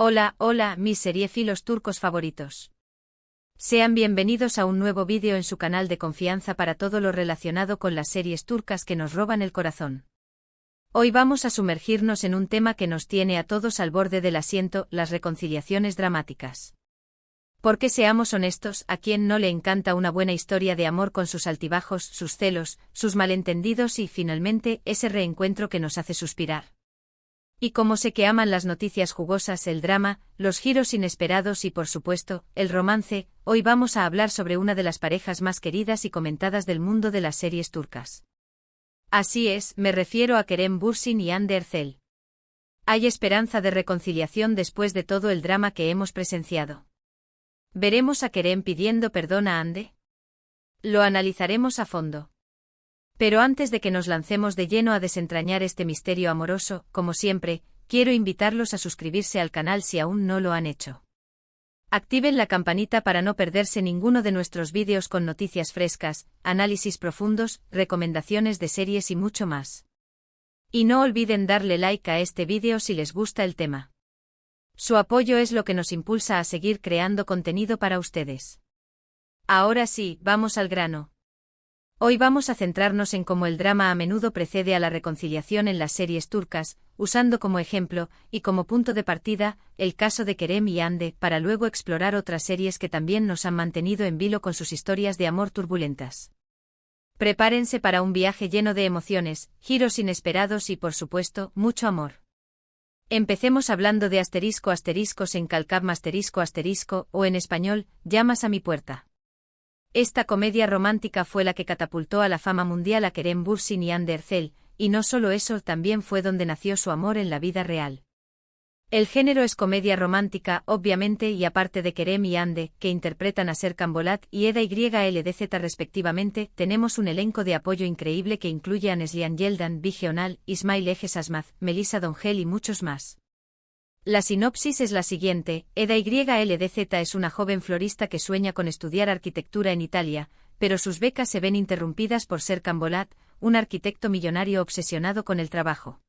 Hola, hola, mis seriéfilos turcos favoritos. Sean bienvenidos a un nuevo vídeo en su canal de confianza para todo lo relacionado con las series turcas que nos roban el corazón. Hoy vamos a sumergirnos en un tema que nos tiene a todos al borde del asiento, las reconciliaciones dramáticas. Porque seamos honestos, ¿a quién no le encanta una buena historia de amor con sus altibajos, sus celos, sus malentendidos y, finalmente, ese reencuentro que nos hace suspirar? Y como sé que aman las noticias jugosas, el drama, los giros inesperados y por supuesto, el romance, hoy vamos a hablar sobre una de las parejas más queridas y comentadas del mundo de las series turcas. Así es, me refiero a Kerem Bürsin y Hande Erçel. ¿Hay esperanza de reconciliación después de todo el drama que hemos presenciado? ¿Veremos a Kerem pidiendo perdón a Hande? Lo analizaremos a fondo. Pero antes de que nos lancemos de lleno a desentrañar este misterio amoroso, como siempre, quiero invitarlos a suscribirse al canal si aún no lo han hecho. Activen la campanita para no perderse ninguno de nuestros vídeos con noticias frescas, análisis profundos, recomendaciones de series y mucho más. Y no olviden darle like a este vídeo si les gusta el tema. Su apoyo es lo que nos impulsa a seguir creando contenido para ustedes. Ahora sí, vamos al grano. Hoy vamos a centrarnos en cómo el drama a menudo precede a la reconciliación en las series turcas, usando como ejemplo, y como punto de partida, el caso de Kerem y Hande, para luego explorar otras series que también nos han mantenido en vilo con sus historias de amor turbulentas. Prepárense para un viaje lleno de emociones, giros inesperados y, por supuesto, mucho amor. Empecemos hablando de ***************************************************************************************************************esta comedia romántica fue la que catapultó a la fama mundial a Kerem Bürsin y Hande Erçel, y no solo eso, también fue donde nació su amor en la vida real. El género es comedia romántica, obviamente, y aparte de Kerem y Hande, que interpretan a Serkan Bolat y Eda YLDZ respectivamente, tenemos un elenco de apoyo increíble que incluye a Neslihan Yeldan, Bige Onal, Ismail Ejes Asmaz, Melissa Dongel y muchos más. La sinopsis es la siguiente: Eda YLDZ es una joven florista que sueña con estudiar arquitectura en Italia, pero sus becas se ven interrumpidas por Serkan Bolat, un arquitecto millonario obsesionado con el trabajo.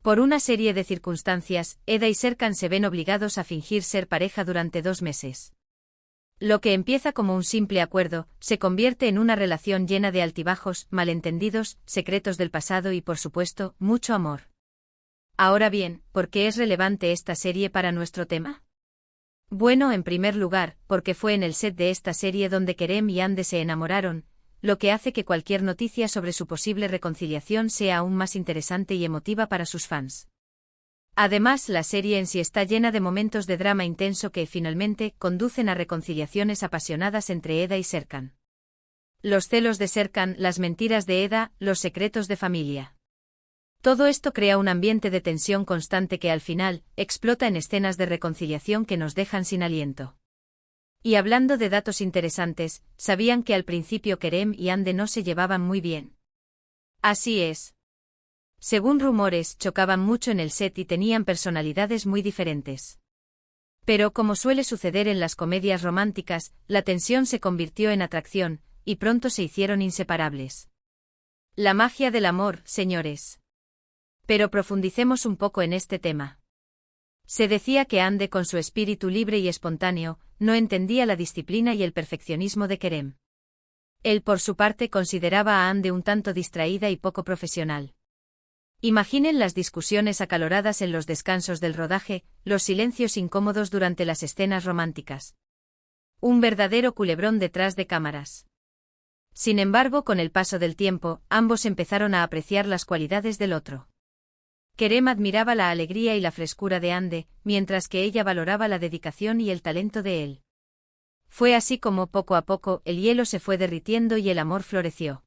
Por una serie de circunstancias, Eda y Serkan se ven obligados a fingir ser pareja durante 2 meses. Lo que empieza como un simple acuerdo, se convierte en una relación llena de altibajos, malentendidos, secretos del pasado y, por supuesto, mucho amor. Ahora bien, ¿por qué es relevante esta serie para nuestro tema? Bueno, en primer lugar, porque fue en el set de esta serie donde Kerem y Hande se enamoraron, lo que hace que cualquier noticia sobre su posible reconciliación sea aún más interesante y emotiva para sus fans. Además, la serie en sí está llena de momentos de drama intenso que, finalmente, conducen a reconciliaciones apasionadas entre Eda y Serkan. Los celos de Serkan, las mentiras de Eda, los secretos de familia. Todo esto crea un ambiente de tensión constante que al final, explota en escenas de reconciliación que nos dejan sin aliento. Y hablando de datos interesantes, ¿sabían que al principio Kerem y Hande no se llevaban muy bien? Así es. Según rumores, chocaban mucho en el set y tenían personalidades muy diferentes. Pero como suele suceder en las comedias románticas, la tensión se convirtió en atracción, y pronto se hicieron inseparables. La magia del amor, señores. Pero profundicemos un poco en este tema. Se decía que Hande, con su espíritu libre y espontáneo, no entendía la disciplina y el perfeccionismo de Kerem. Él, por su parte, consideraba a Hande un tanto distraída y poco profesional. Imaginen las discusiones acaloradas en los descansos del rodaje, los silencios incómodos durante las escenas románticas. Un verdadero culebrón detrás de cámaras. Sin embargo, con el paso del tiempo, ambos empezaron a apreciar las cualidades del otro. Kerem admiraba la alegría y la frescura de Hande, mientras que ella valoraba la dedicación y el talento de él. Fue así como, poco a poco, el hielo se fue derritiendo y el amor floreció.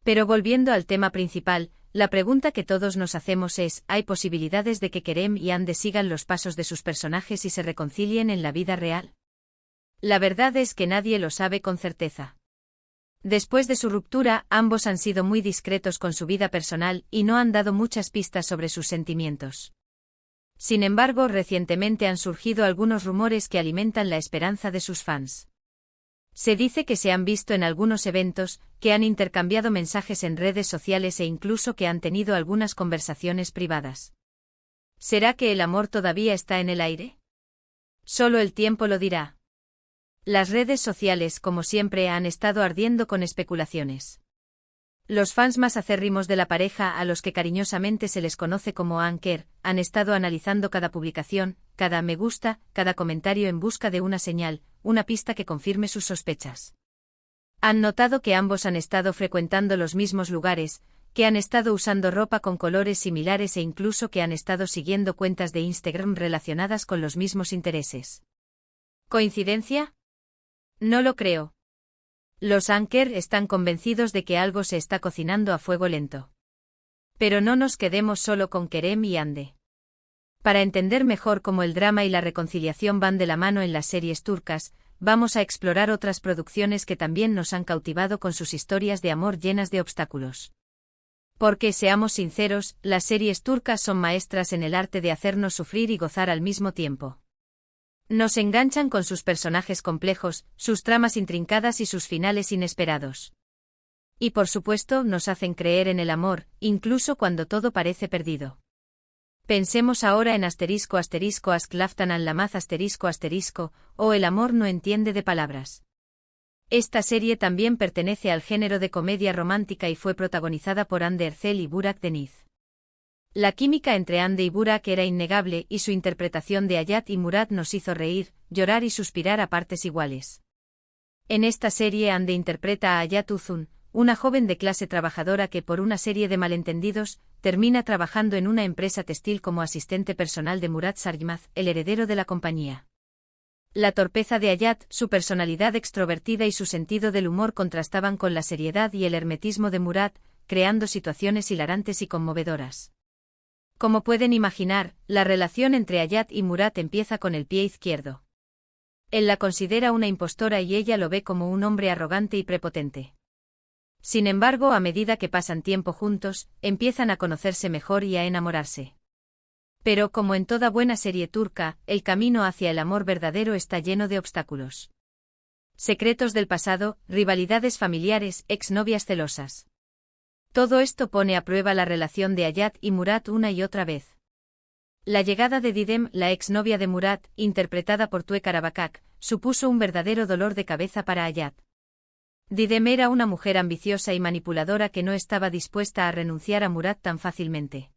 Pero volviendo al tema principal, la pregunta que todos nos hacemos es: ¿hay posibilidades de que Kerem y Hande sigan los pasos de sus personajes y se reconcilien en la vida real? La verdad es que nadie lo sabe con certeza. Después de su ruptura, ambos han sido muy discretos con su vida personal y no han dado muchas pistas sobre sus sentimientos. Sin embargo, recientemente han surgido algunos rumores que alimentan la esperanza de sus fans. Se dice que se han visto en algunos eventos, que han intercambiado mensajes en redes sociales e incluso que han tenido algunas conversaciones privadas. ¿Será que el amor todavía está en el aire? Solo el tiempo lo dirá. Las redes sociales, como siempre, han estado ardiendo con especulaciones. Los fans más acérrimos de la pareja, a los que cariñosamente se les conoce como anker, han estado analizando cada publicación, cada me gusta, cada comentario en busca de una señal, una pista que confirme sus sospechas. Han notado que ambos han estado frecuentando los mismos lugares, que han estado usando ropa con colores similares e incluso que han estado siguiendo cuentas de Instagram relacionadas con los mismos intereses. ¿Coincidencia? No lo creo. Los anker están convencidos de que algo se está cocinando a fuego lento. Pero no nos quedemos solo con Kerem y Hande. Para entender mejor cómo el drama y la reconciliación van de la mano en las series turcas, vamos a explorar otras producciones que también nos han cautivado con sus historias de amor llenas de obstáculos. Porque, seamos sinceros, las series turcas son maestras en el arte de hacernos sufrir y gozar al mismo tiempo. Nos enganchan con sus personajes complejos, sus tramas intrincadas y sus finales inesperados. Y por supuesto, nos hacen creer en el amor, incluso cuando todo parece perdido. Pensemos ahora en ***Asklaftan al-Lamaz ***, o El amor no entiende de palabras. Esta serie también pertenece al género de comedia romántica y fue protagonizada por Hande Erçel y Burak Deniz. La química entre Hande y Burak era innegable y su interpretación de Hayat y Murat nos hizo reír, llorar y suspirar a partes iguales. En esta serie Hande interpreta a Hayat Uzun, una joven de clase trabajadora que por una serie de malentendidos, termina trabajando en una empresa textil como asistente personal de Murat Sargmaz, el heredero de la compañía. La torpeza de Hayat, su personalidad extrovertida y su sentido del humor contrastaban con la seriedad y el hermetismo de Murat, creando situaciones hilarantes y conmovedoras. Como pueden imaginar, la relación entre Hayat y Murat empieza con el pie izquierdo. Él la considera una impostora y ella lo ve como un hombre arrogante y prepotente. Sin embargo, a medida que pasan tiempo juntos, empiezan a conocerse mejor y a enamorarse. Pero como en toda buena serie turca, el camino hacia el amor verdadero está lleno de obstáculos. Secretos del pasado, rivalidades familiares, exnovias celosas. Todo esto pone a prueba la relación de Hayat y Murat una y otra vez. La llegada de Didem, la exnovia de Murat, interpretada por Tuğ Karabakak, supuso un verdadero dolor de cabeza para Hayat. Didem era una mujer ambiciosa y manipuladora que no estaba dispuesta a renunciar a Murat tan fácilmente.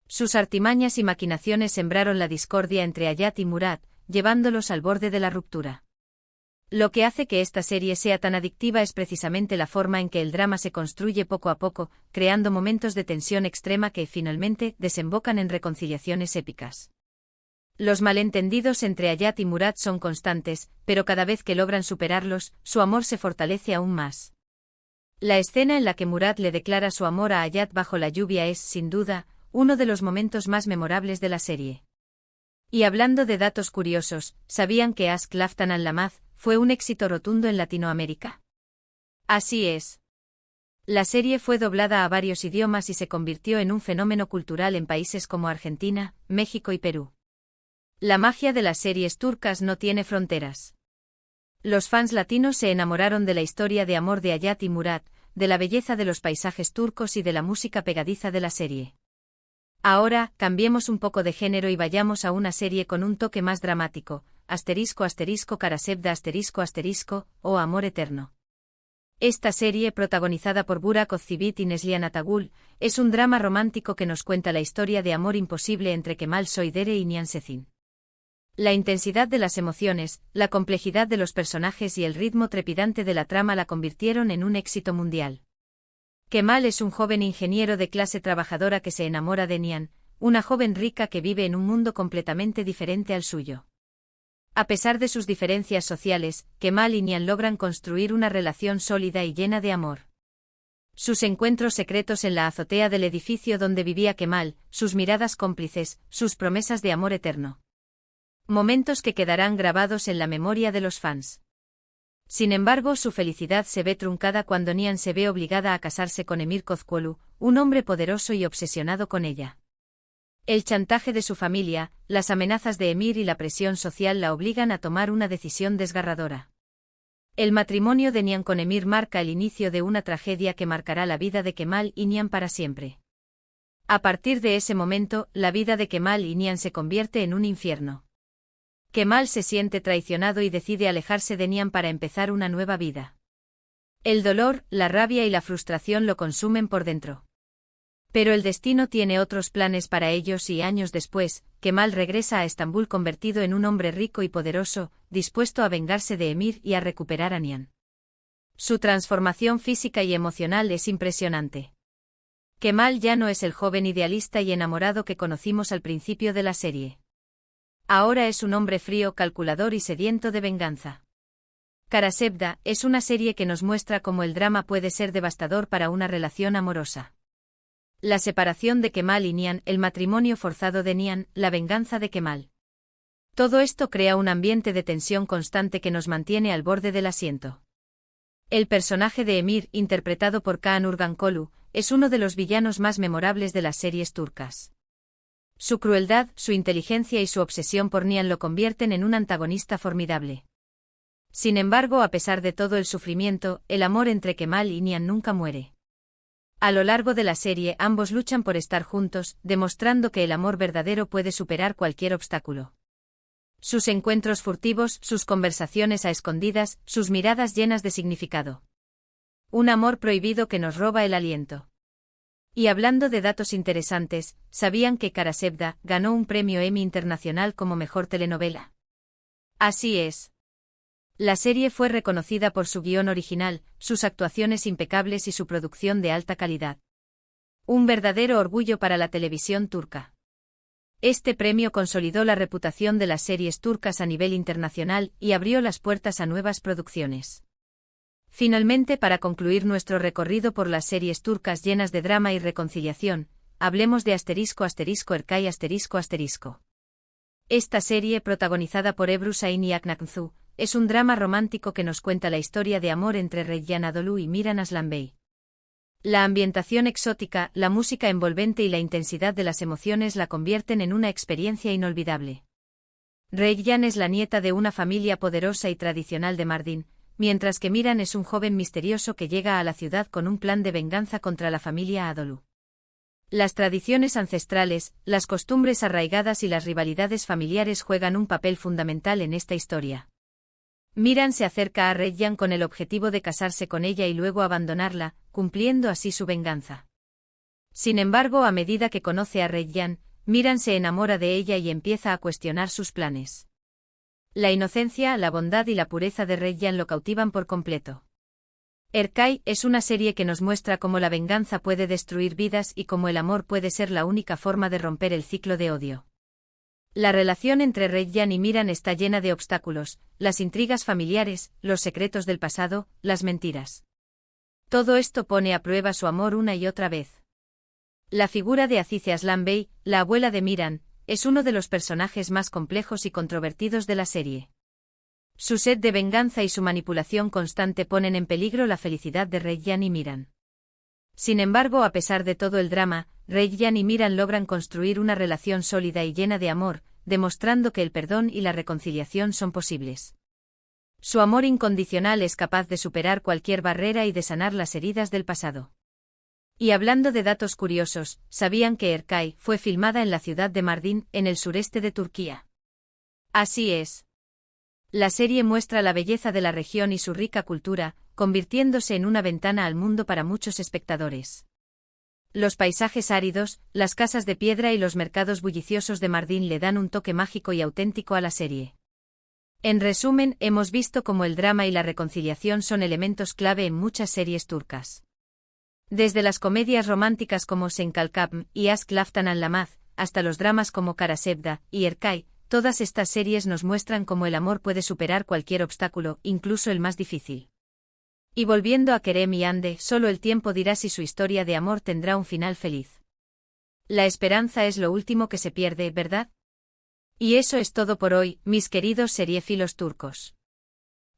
Sus artimañas y maquinaciones sembraron la discordia entre Hayat y Murat, llevándolos al borde de la ruptura. Lo que hace que esta serie sea tan adictiva es precisamente la forma en que el drama se construye poco a poco, creando momentos de tensión extrema que finalmente desembocan en reconciliaciones épicas. Los malentendidos entre Hayat y Murat son constantes, pero cada vez que logran superarlos, su amor se fortalece aún más. La escena en la que Murat le declara su amor a Hayat bajo la lluvia es, sin duda, uno de los momentos más memorables de la serie. Y hablando de datos curiosos, ¿sabían que Asklaftan al-Lamaz fue un éxito rotundo en Latinoamérica? Así es. La serie fue doblada a varios idiomas y se convirtió en un fenómeno cultural en países como Argentina, México y Perú. La magia de las series turcas no tiene fronteras. Los fans latinos se enamoraron de la historia de amor de Hayat y Murat, de la belleza de los paisajes turcos y de la música pegadiza de la serie. Ahora, cambiemos un poco de género y vayamos a una serie con un toque más dramático, ***Karasevda o Amor Eterno. Esta serie, protagonizada por Burak Özçivit y Neslihan Atagul, es un drama romántico que nos cuenta la historia de amor imposible entre Kemal Soydere y Nihan Sezin. La intensidad de las emociones, la complejidad de los personajes y el ritmo trepidante de la trama la convirtieron en un éxito mundial. Kemal es un joven ingeniero de clase trabajadora que se enamora de Nihan, una joven rica que vive en un mundo completamente diferente al suyo. A pesar de sus diferencias sociales, Kemal y Nihan logran construir una relación sólida y llena de amor. Sus encuentros secretos en la azotea del edificio donde vivía Kemal, sus miradas cómplices, sus promesas de amor eterno. Momentos que quedarán grabados en la memoria de los fans. Sin embargo, su felicidad se ve truncada cuando Nihan se ve obligada a casarse con Emir Kozcuoğlu, un hombre poderoso y obsesionado con ella. El chantaje de su familia, las amenazas de Emir y la presión social la obligan a tomar una decisión desgarradora. El matrimonio de Nihan con Emir marca el inicio de una tragedia que marcará la vida de Kemal y Nihan para siempre. A partir de ese momento, la vida de Kemal y Nian se convierte en un infierno. Kemal se siente traicionado y decide alejarse de Nian para empezar una nueva vida. El dolor, la rabia y la frustración lo consumen por dentro. Pero el destino tiene otros planes para ellos y años después, Kemal regresa a Estambul convertido en un hombre rico y poderoso, dispuesto a vengarse de Emir y a recuperar a Nian. Su transformación física y emocional es impresionante. Kemal ya no es el joven idealista y enamorado que conocimos al principio de la serie. Ahora es un hombre frío, calculador y sediento de venganza. Karasevda es una serie que nos muestra cómo el drama puede ser devastador para una relación amorosa. La separación de Kemal y Nian, el matrimonio forzado de Nian, la venganza de Kemal. Todo esto crea un ambiente de tensión constante que nos mantiene al borde del asiento. El personaje de Emir, interpretado por Kaan Urgankolu, es uno de los villanos más memorables de las series turcas. Su crueldad, su inteligencia y su obsesión por Nian lo convierten en un antagonista formidable. Sin embargo, a pesar de todo el sufrimiento, el amor entre Kemal y Nian nunca muere. A lo largo de la serie, ambos luchan por estar juntos, demostrando que el amor verdadero puede superar cualquier obstáculo. Sus encuentros furtivos, sus conversaciones a escondidas, sus miradas llenas de significado. Un amor prohibido que nos roba el aliento. Y hablando de datos interesantes, ¿sabían que Karasevda ganó un premio Emmy Internacional como mejor telenovela? Así es. La serie fue reconocida por su guión original, sus actuaciones impecables y su producción de alta calidad. Un verdadero orgullo para la televisión turca. Este premio consolidó la reputación de las series turcas a nivel internacional y abrió las puertas a nuevas producciones. Finalmente, para concluir nuestro recorrido por las series turcas llenas de drama y reconciliación, hablemos de **Erkay**. Esta serie, protagonizada por Ebru Şahin y Aknaknzu, es un drama romántico que nos cuenta la historia de amor entre Reyyan Anadolu y Miran Aslanbey. La ambientación exótica, la música envolvente y la intensidad de las emociones la convierten en una experiencia inolvidable. Reyyan es la nieta de una familia poderosa y tradicional de Mardin, mientras que Miran es un joven misterioso que llega a la ciudad con un plan de venganza contra la familia Anadolu. Las tradiciones ancestrales, las costumbres arraigadas y las rivalidades familiares juegan un papel fundamental en esta historia. Miran se acerca a Reyyan con el objetivo de casarse con ella y luego abandonarla, cumpliendo así su venganza. Sin embargo, a medida que conoce a Reyyan, Miran se enamora de ella y empieza a cuestionar sus planes. La inocencia, la bondad y la pureza de Reyyan lo cautivan por completo. Erkay es una serie que nos muestra cómo la venganza puede destruir vidas y cómo el amor puede ser la única forma de romper el ciclo de odio. La relación entre Reyyan y Miran está llena de obstáculos, las intrigas familiares, los secretos del pasado, las mentiras. Todo esto pone a prueba su amor una y otra vez. La figura de Azize Aslanbey, la abuela de Miran, es uno de los personajes más complejos y controvertidos de la serie. Su sed de venganza y su manipulación constante ponen en peligro la felicidad de Reyyan y Miran. Sin embargo, a pesar de todo el drama, Reyyan y Miran logran construir una relación sólida y llena de amor, demostrando que el perdón y la reconciliación son posibles. Su amor incondicional es capaz de superar cualquier barrera y de sanar las heridas del pasado. Y hablando de datos curiosos, ¿sabían que Erkay fue filmada en la ciudad de Mardin, en el sureste de Turquía? Así es. La serie muestra la belleza de la región y su rica cultura, convirtiéndose en una ventana al mundo para muchos espectadores. Los paisajes áridos, las casas de piedra y los mercados bulliciosos de Mardin le dan un toque mágico y auténtico a la serie. En resumen, hemos visto cómo el drama y la reconciliación son elementos clave en muchas series turcas. Desde las comedias románticas como Sen Kalkapm y Aşk Laftan Anlamaz, hasta los dramas como Karasevda y Erkay, todas estas series nos muestran cómo el amor puede superar cualquier obstáculo, incluso el más difícil. Y volviendo a Kerem y Hande, solo el tiempo dirá si su historia de amor tendrá un final feliz. La esperanza es lo último que se pierde, ¿verdad? Y eso es todo por hoy, mis queridos seriéfilos turcos.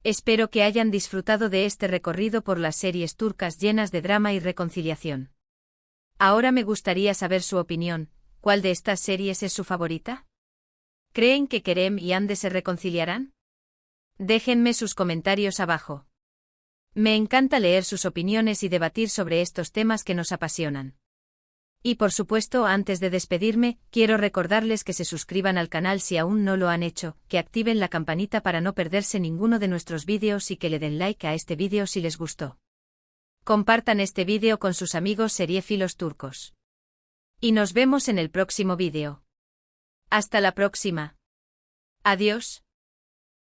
Espero que hayan disfrutado de este recorrido por las series turcas llenas de drama y reconciliación. Ahora me gustaría saber su opinión, ¿cuál de estas series es su favorita? ¿Creen que Kerem y Hande se reconciliarán? Déjenme sus comentarios abajo. Me encanta leer sus opiniones y debatir sobre estos temas que nos apasionan. Y por supuesto, antes de despedirme, quiero recordarles que se suscriban al canal si aún no lo han hecho, que activen la campanita para no perderse ninguno de nuestros vídeos y que le den like a este vídeo si les gustó. Compartan este vídeo con sus amigos seriéfilos turcos. Y nos vemos en el próximo vídeo. Hasta la próxima. Adiós.